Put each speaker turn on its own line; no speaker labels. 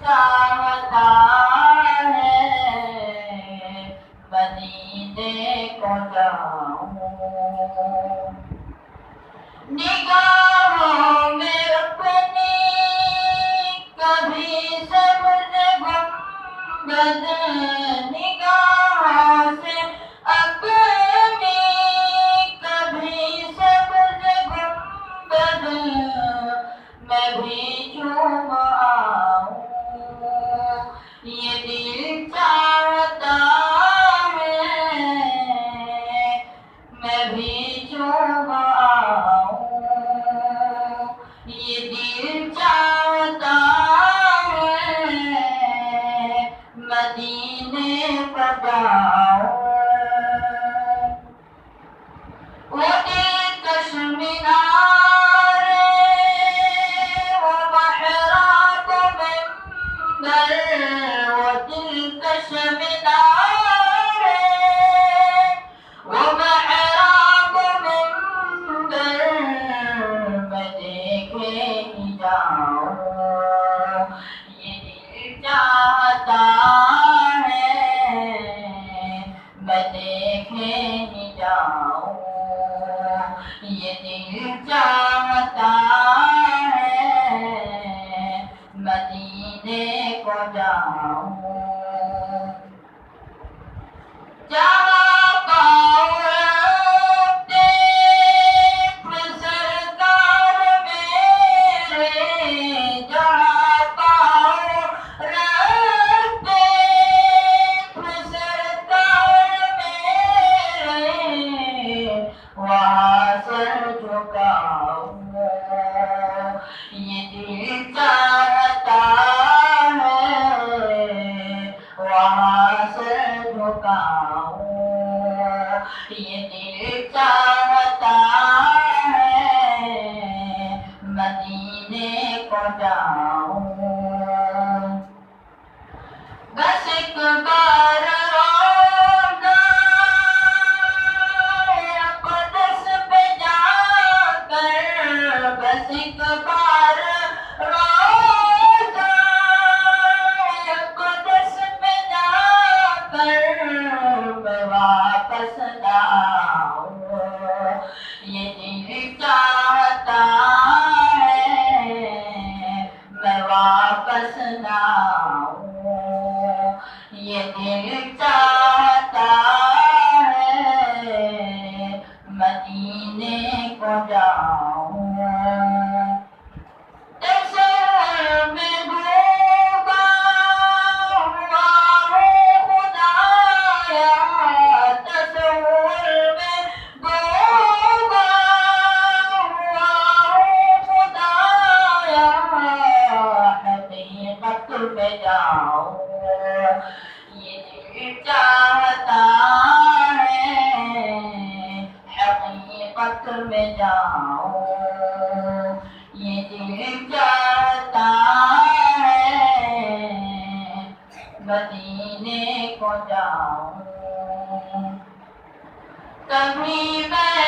چاہتا ہے مدینے کو جاؤں، نگاہوں میں اپنی کبھی سبز گنبد، نگاہوں سے اپنی کبھی سبز گنبد میں بھی چوم آؤں، یہ دل چاہتا ہے میں بھی چوم آؤں، یہ دل چاہتا ہے مدینے پر جاؤں، وہ دلکش مینار وہ محراب منبر، وہ دلکش مینار وہ محراب منبر میں دیکھے ہی جاؤں، یہ دل چاہتا ہے میں دیکھے ہی جاؤں، یہ دل چاہتا ہے مدینے کو جاؤں، جہاں پاؤں دیکھ سرکار میرے، جہاں پاؤں دیکھ سرکار میرے، وہاں سر جھکاؤں، یہ دل چاہتا ہے وہاں سر جھکاؤں، یہ دل چاہتا ہے مدینے کو جاؤں، بس ایک بار روضہ اقدس پہ جا کر، بس ایک بار روضہ اقدس پہ جا کر میں واپس نہ آؤں، یہ دل چاہتا ہے میں واپس نہ آؤں، یہ دل چاہتا ہے مدینے کو جاؤں، تصور میں ڈوبا ہوا ہوں خدایا، تصور میں ڈوبا ہوا ہوں خدایا، حقیقت میں جاؤں، یہ دل چاہتا ہے حقیقت میں جاؤں، یہ دل چاہتا ہے مدینے کو جاؤں، کبھی میں